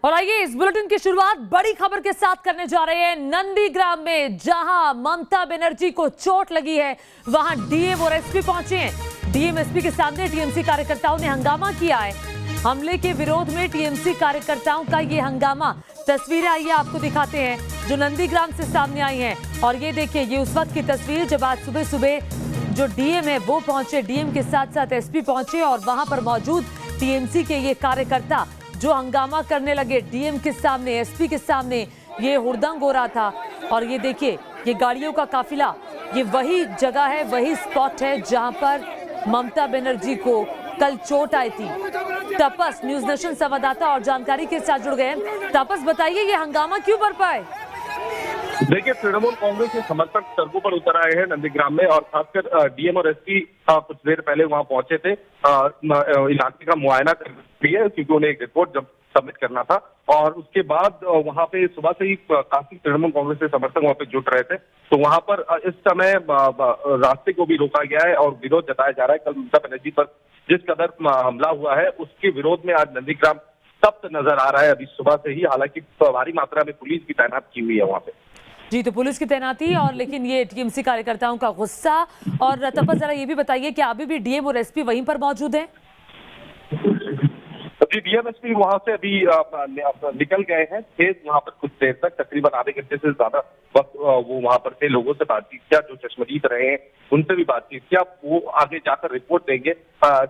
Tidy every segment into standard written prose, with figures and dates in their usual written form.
और आइए इस बुलेटिन की शुरुआत बड़ी खबर के साथ करने जा रहे हैं। नंदीग्राम में जहां ममता बनर्जी को चोट लगी है, वहां डीएम और एसपी पहुंचे हैं। डीएम एसपी के सामने टीएमसी कार्यकर्ताओं ने हंगामा किया है। हमले के विरोध में टीएमसी कार्यकर्ताओं का ये हंगामा, तस्वीरें आइए आपको दिखाते हैं जो नंदीग्राम से सामने आई हैं। और ये देखिए, ये उस वक्त की तस्वीर जब आज सुबह सुबह जो डीएम है वो पहुंचे, डीएम के साथ साथ एसपी पहुंचे और वहां पर मौजूद टीएमसी के ये कार्यकर्ता जो हंगामा करने लगे डीएम के सामने, एसपी के सामने। ये हुड़दंग हो रहा था। और ये देखिए, ये गाड़ियों का काफिला, ये वही जगह है, वही स्पॉट है जहां पर ममता बनर्जी को कल चोट आई थी। तपस न्यूज नेशन संवाददाता और जानकारी के साथ जुड़ गए। तपस, बताइए ये हंगामा क्यों बरपा है? देखिए, तृणमूल कांग्रेस के समर्थक सड़कों पर उतर आए हैं नंदीग्राम में, और खासकर डीएम और एसपी कुछ देर पहले वहां पहुंचे थे इलाके का मुआयना कर लिया, क्योंकि उन्हें एक रिपोर्ट जब सबमिट करना था। और उसके बाद वहां पे सुबह से ही काफी तृणमूल कांग्रेस के समर्थक वहां पे जुट रहे थे। तो वहां पर इस समय रास्ते को भी रोका गया है और विरोध जताया जा रहा है। कल ममता बनर्जी पर जिस कदर हमला हुआ है उसके विरोध में आज नंदीग्राम तप्त नजर आ रहा है अभी सुबह से ही। हालांकि भारी मात्रा में पुलिस की तैनात की हुई है वहां पे। जी, तो पुलिस की तैनाती, और लेकिन ये टीएमसी कार्यकर्ताओं का गुस्सा। और तपस, जरा ये भी बताइए कि अभी भी डीएम और एसपी वहीं पर मौजूद हैं? जी, डीएम एसपी वहां से अभी निकल गए हैं। थे वहां पर कुछ देर तक, तकरीबन आधे घंटे से ज्यादा वक्त वो वहां पर थे। लोगों से बातचीत किया, जो चश्मदीद रहे हैं उनसे भी बातचीत किया। वो आगे जाकर रिपोर्ट देंगे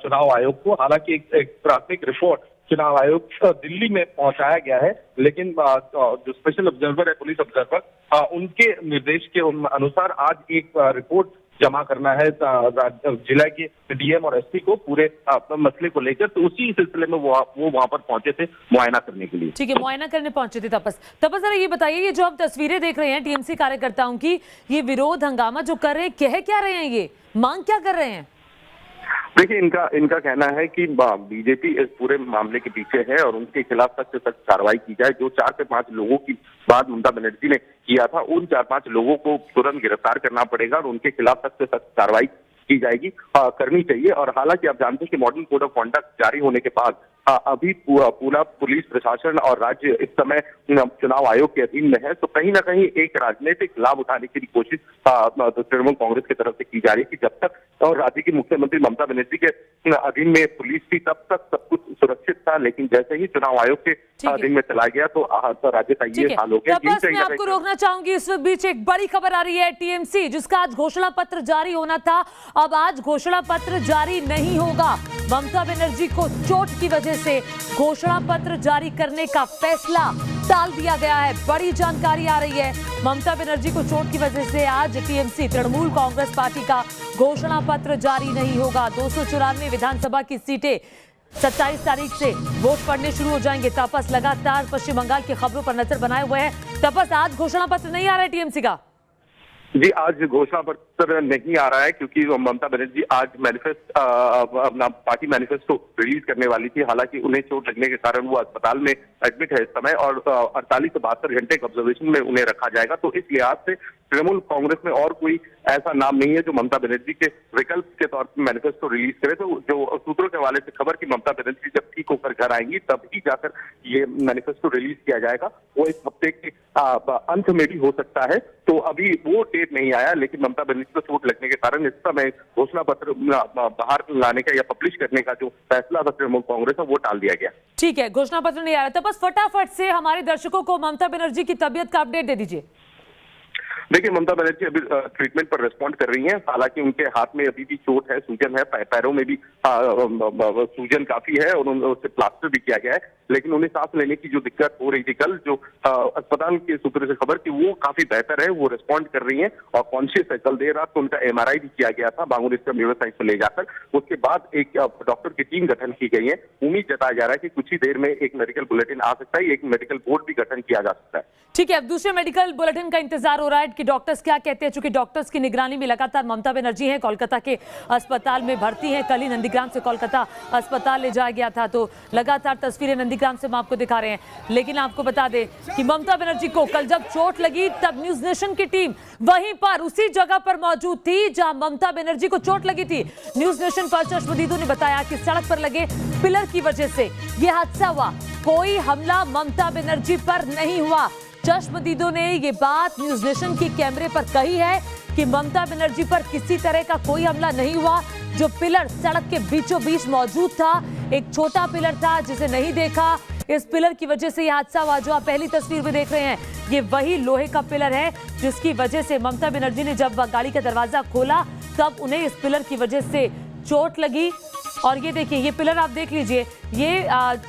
चुनाव आयोग को। हालांकि एक प्राथमिक रिपोर्ट चुनाव आयोग दिल्ली में पहुंचाया गया है, लेकिन जो स्पेशल ऑब्जर्वर है, पुलिस ऑब्जर्वर, उनके निर्देश के अनुसार आज एक रिपोर्ट जमा करना है जिला के डीएम और एसपी को पूरे मसले को लेकर। तो उसी सिलसिले में वो वहां पर पहुंचे थे मुआयना करने के लिए। ठीक है, मुआयना करने पहुंचे थे तपस। जरा ये बताइए, ये जो हम तस्वीरें देख रहे हैं टीएमसी कार्यकर्ताओं की, ये विरोध हंगामा जो कर रहे हैं, कह क्या रहे हैं, ये मांग क्या कर रहे हैं? देखिए, इनका कहना है कि बीजेपी इस पूरे मामले के पीछे है और उनके खिलाफ सख्त से सख्त कार्रवाई की जाए। जो 4 से 5 लोगों की बात ममता बनर्जी ने किया था, उन 4-5 लोगों को तुरंत गिरफ्तार करना पड़ेगा और उनके खिलाफ सख्त से सख्त कार्रवाई की जाएगी, करनी चाहिए। और हालांकि आप जानते हैं कि मॉडल कोड ऑफ कॉन्डक्ट जारी होने के बाद अभी पूरा पुलिस प्रशासन और राज्य इस समय चुनाव आयोग के अधीन में है। तो कहीं ना कहीं एक राजनीतिक लाभ उठाने की कोशिश तृणमूल कांग्रेस की तरफ से की जा रही है कि जब तक और राज्य की मुख्यमंत्री ममता बनर्जी के अधीन में पुलिस थी तब तक सब कुछ सुरक्षित था, लेकिन जैसे ही चुनाव आयोग के अधीन में चला गया तो राज्य का ये हाल हो गया। मैं आपको रोकना चाहूंगी, इस बीच एक बड़ी खबर आ रही है। टीएमसी जिसका आज घोषणा पत्र जारी होना था, अब आज घोषणा पत्र जारी नहीं होगा। ममता बनर्जी को चोट की वजह से घोषणा पत्र जारी करने का फैसला टाल दिया गया है। बड़ी जानकारी आ रही है, ममता बनर्जी को चोट की वजह से आज टीएमसी तृणमूल कांग्रेस पार्टी का घोषणा पत्र जारी नहीं होगा। 294 विधानसभा की सीटें 27 तारीख से वोट पड़ने शुरू हो जाएंगे। तपस लगातार पश्चिम बंगाल की खबरों पर नजर बनाए हुए हैं। तपस, आज घोषणा पत्र नहीं आ रहा है टीएमसी का? जी, आज घोषणा पत्र नहीं आ रहा है क्योंकि ममता बनर्जी आज अपना पार्टी मैनिफेस्टो रिलीज करने वाली थी। हालांकि उन्हें चोट लगने के कारण वो अस्पताल में एडमिट है इस समय और 48 से 72 घंटे के ऑब्जर्वेशन में उन्हें रखा जाएगा। तो इस लिहाज से तृणमूल कांग्रेस में और कोई ऐसा नाम नहीं है जो ममता बनर्जी के विकल्प के तौर पर मैनिफेस्टो रिलीज करे। तो जो सूत्रों के हवाले से खबर की ममता बनर्जी जब ठीक होकर घर आएंगी तब ही जाकर ये मैनिफेस्टो रिलीज किया जाएगा। वो इस हफ्ते के अंत में भी हो सकता है। तो अभी वो डेट नहीं आया, लेकिन ममता बनर्जी को चोट लगने के कारण इस समय घोषणा पत्र बाहर लाने का या पब्लिश करने का जो फैसला था तृणमूल कांग्रेस का, वो टाल दिया गया। ठीक है, घोषणा पत्र नहीं आ रहा। तो बस फटाफट से हमारे दर्शकों को ममता बनर्जी की तबीयत का अपडेट दे दीजिए। देखिए, ममता बनर्जी अभी ट्रीटमेंट पर रिस्पॉन्ड कर रही हैं। हालांकि उनके हाथ में अभी भी चोट है, सूजन है, पैरों में भी सूजन काफी है और उसे प्लास्टर भी किया गया है। लेकिन उन्हें सांस लेने की जो दिक्कत हो रही थी कल, जो अस्पताल के सूत्रों से खबर थी, वो काफी बेहतर है, वो रिस्पॉन्ड कर रही हैं और कॉन्शियस है। कल देर रात तो उनका एमआरआई भी किया गया था बांगुर स्थित न्यूरोसाइंस में ले जाकर। उसके बाद एक डॉक्टर की टीम गठन की गई है। उम्मीद जताया जा रहा है कि कुछ ही देर में एक मेडिकल बुलेटिन आ सकता है, एक मेडिकल बोर्ड भी गठन किया जा सकता है। ठीक है, अब दूसरे मेडिकल बुलेटिन का इंतजार हो रहा है। कि डॉक्टर्स क्या कहते हैं, चूंकि डॉक्टर्स की निगरानी में लगातार ममता बनर्जी हैं, कोलकाता के अस्पताल में भर्ती हैं। कल ही नंदीग्राम से कोलकाता अस्पताल ले जाया गया था, तो लगातार तस्वीरें नंदीग्राम से हम आपको दिखा रहे हैं। लेकिन आपको बता दें कि ममता बनर्जी को कल जब चोट लगी तब न्यूज नेशन की टीम वहीं पर उसी जगह पर मौजूद थी जहां ममता बनर्जी को चोट लगी थी। न्यूज नेशन पर चश्मदीदों ने बताया कि सड़क पर लगे पिलर की वजह से यह हादसा हुआ। कोई हमला ममता बनर्जी पर नहीं हुआ। चश्मदीदों ने ये बात न्यूज नेशन की कैमरे पर कही है कि ममता बनर्जी पर किसी तरह का कोई हमला नहीं हुआ। जो पिलर सड़क के बीचों बीच मौजूद था, एक छोटा पिलर था जिसे नहीं देखा, इस पिलर की वजह से यह हादसा हुआ। जो आप पहली तस्वीर में देख रहे हैं, ये वही लोहे का पिलर है जिसकी वजह से ममता बनर्जी ने जब गाड़ी का दरवाजा खोला तब उन्हें इस पिलर की वजह से चोट लगी। और ये देखिए, ये पिलर आप देख लीजिए, ये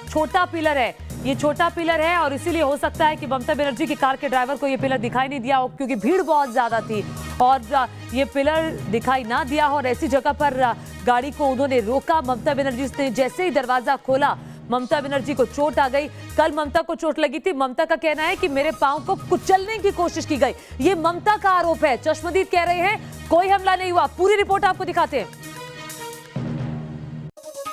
छोटा पिलर है, ये छोटा पिलर है और इसीलिए हो सकता है कि ममता बनर्जी की कार के ड्राइवर को ये पिलर दिखाई नहीं दिया हो, क्योंकि भीड़ बहुत ज्यादा थी और ये पिलर दिखाई ना दिया हो और ऐसी जगह पर गाड़ी को उन्होंने रोका। ममता बनर्जी ने जैसे ही दरवाजा खोला, ममता बनर्जी को चोट आ गई। कल ममता को चोट लगी थी। ममता का कहना है कि मेरे पांव को कुचलने की कोशिश की गई, ये ममता का आरोप है। चश्मदीद कह रहे हैं कोई हमला नहीं हुआ। पूरी रिपोर्ट आपको दिखाते हैं।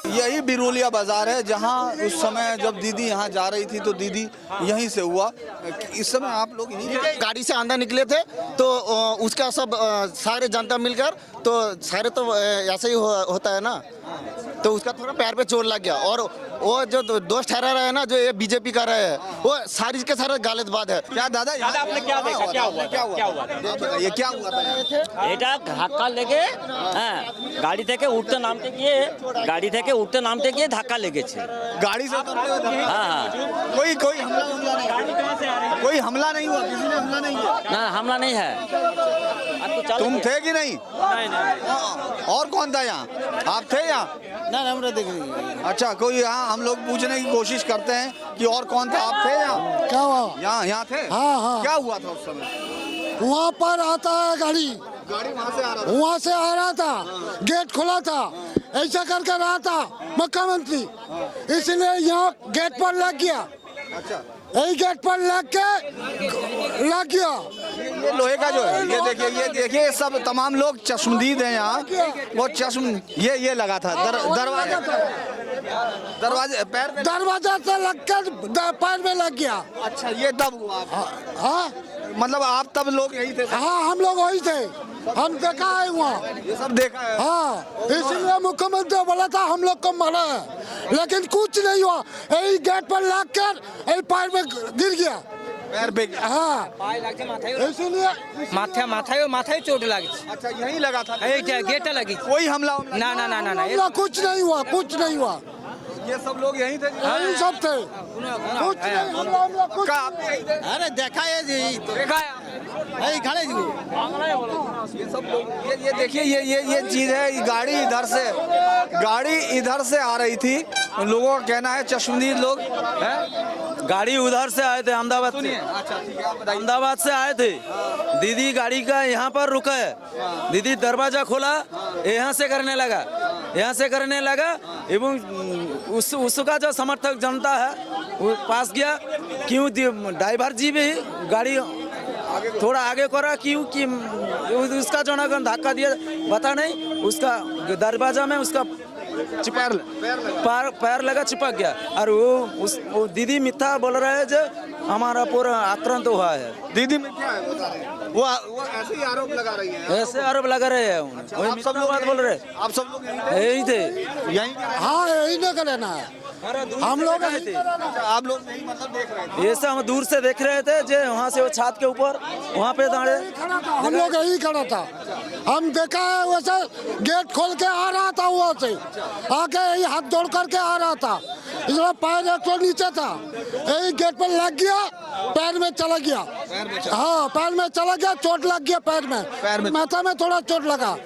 यही बिरोलिया बाजार है जहां उस समय जब दीदी यहां जा रही थी तो दीदी यहीं से हुआ। इस समय आप लोग यहीं गाड़ी से अंदर निकले थे तो उसका सब सारे जनता मिलकर तो सारे तो ऐसे ही होता है ना, तो उसका थोड़ा पैर पे चोट लग गया। और वो जो दोस्त ठहरा रहा है ना, जो ये बीजेपी का रहा है, वो सारी के सारा गलत बात है। क्या दादा आपने क्या देखा, क्या हुआ ये क्या हुआ था? এটা ধাক্কা লেগে হ্যাঁ গাড়ি থেকে উঠতে নামতে গিয়ে ধাক্কা লেগেছে। गाड़ी से उतरते हुए धक्का? हाँ कोई हमला नहीं हुआ, किसी ने हमला नहीं किया? না হামলা नहीं है। आपको चालू तुम थे कि नहीं? और कौन था यहाँ? आप थे यहाँ? ना हमरा देख रही अच्छा, कोई यहाँ हम लोग पूछने की कोशिश करते हैं कि और कौन था। आप थे यहाँ? क्या हुआ? यहाँ थे? हाँ। क्या हुआ था उस समय? वहाँ पर आता है गाड़ी वहाँ से आ रहा था? वहाँ से आ रहा था, गेट खुला था, ऐसा करके रहा था मुख्यमंत्री, इसलिए यहाँ गेट पर लग गया। अच्छा, यही गेट पर लग गया। ये लोहे का जो है, ये देखिए सब तमाम लोग चश्मदीद हैं यहाँ। वो ये लगा था दरवाजे पैर पे। दरवाजा से लगकर पैर में लग गया। अच्छा, ये तब हुआ? हाँ मतलब आप तब लोग यही थे? हाँ, हम लोग वही थे, हम देखा है वहाँ। ये सब देखा है? हाँ, इसलिए मुख्यमंत्री बोला था हम लोग को मारा है, लेकिन कुछ नहीं हुआ। यही गेट पर लग कर यही पैर में गिर गया, पैर पे? हाँ, इसलिए মাথায় চোট লাগছে। अच्छा, यही लगा था? এইটা গেটে লাগিছে। कोई हमला না না না না না हमला कुछ नहीं हुआ, कुछ नहीं हुआ। ये सब लोग यही थे? यही सब थे, कुछ नहीं हमला कुछ। का आप यही थे? अरे देखा है जी, देखा है? खड़े जी। ये सब लोग ये देखिए, ये चीज है। गाड़ी इधर से आ रही थी। लोगों का कहना है, चश्मदीद लोग हैं, गाड़ी उधर से आए थे, अहमदाबाद से। अच्छा ठीक है, आप बताइए। अहमदाबाद से आए थे, दीदी गाड़ी का यहाँ पर रुका है। दीदी दरवाजा खोला, यहाँ से करने लगा एवं उसका जो समर्थक जनता है वो पास गया। क्यों ड्राइवर जी भी गाड़ी थोड़ा आगे करा, क्योंकि उसका जो ना धक्का दिया पता नहीं, उसका दरवाजा में उसका पैर लगा, चिपक गया। और वो दीदी मिथ्या बोल रहा है जो हमारा पूरा आक्रांत हुआ है। दीदी में क्या है बता रहे हैं? वो ऐसे ही आरोप लगा रही है। ऐसे आरोप लगा रहे हैं। वही आप सब लोग बात बोल रहे हैं। आप सब लोग यही थे। यहीं? हाँ, यही न करना है, हम लोग आप लोग नहीं मतलब देख रहे थे? ये सब हम दूर से देख रहे थे, जो वहाँ से वो छत के ऊपर वहाँ पे दाड़े हम लोग यही खड़ा था। हम देखा है वैसे गेट खोल के आ रहा था, वहाँ से आके यही हाथ जोड़ करके आ रहा था। इसलिए पैर एक तो नीचे था, यही गेट पर लग गया, पैर में चला गया। हाँ, पैर में चला गया, चोट लग गया पैर में, माथा में थोड़ा चोट लगा।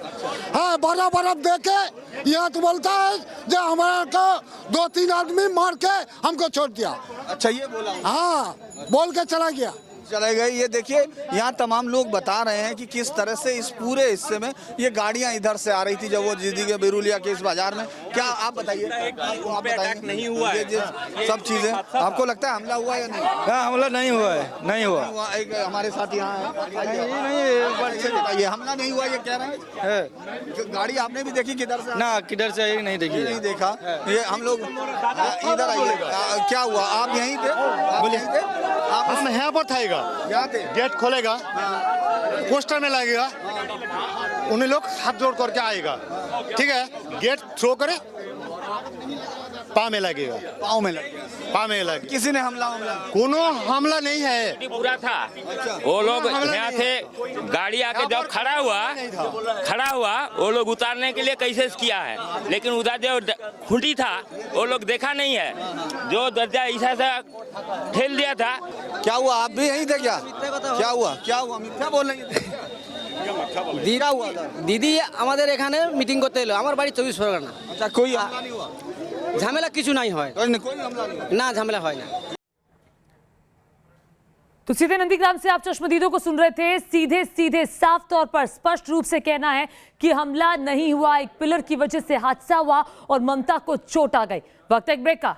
हाँ, बराबर देखे यह तो बोलता है जो हमारा को 2-3 आदमी मार के हमको छोड़ दिया। अच्छा, ये बोला? हाँ, बोल के चला गया। चले गए। ये देखिए यहाँ तमाम लोग बता रहे हैं कि किस तरह से इस पूरे हिस्से में ये गाड़ियां इधर से आ रही थी जब वो दीदी के बिरुलिया के इस बाजार में। क्या आप बताइए, आप बताइए नहीं हुआ है ये सब चीजें आपको लगता है हमला हुआ या नहीं? हमला नहीं हुआ है, नहीं हुआ। एक हमारे साथ यहाँ है, बताइए हमला नहीं हुआ ये कह रहे हैं। गाड़ी आपने भी देखी किधर से? ना किधर से नहीं देखी, नहीं देखा। ये हम लोग इधर आइए, क्या हुआ? आप यहीं थे? आप यहीं थे? हम यहाँ पर था, यहाँ थे? गेट खोलेगा, पोस्टर में लगेगा, उन्हें लोग हाथ जोड़ करके आएगा, ठीक है, गेट थ्रो करे, पाँव में लगेगा, पाँव में लगे, पाँव में लगे। किसी ने हमला कोनो हमला नहीं है, पूरा था। वो लोग यहाँ थे, गाड़ी आके जब खड़ा हुआ वो लोग उतारने के लिए कैसे किया है, लेकिन उधर जो खूंटी था वो लोग देखा नहीं है, जो दर्जा ऐसा सा ठेल दिया था। क्या हुआ? आप भी यहीं थे क्या? क्या हुआ? क्या हुआ? मिथ्या बोल रही है। দিদা দিদি আমাদের এখানে মিটিং করতে এলো, আমার বাড়ি 24 পরগনা। अच्छा, कोई हमला नहीं हुआ? ঝামেলা কিছু নাই হয় कोई हमला नहीं हुआ? না, ঝামেলা হয় না। तो सीधे नंदीग्राम से आप चश्मदीदों को सुन रहे थे। सीधे सीधे साफ तौर पर स्पष्ट रूप से कहना है कि हमला नहीं हुआ, एक पिलर की वजह से हादसा हुआ और ममता को चोट आ गई। वक्त एक ब्रेक का।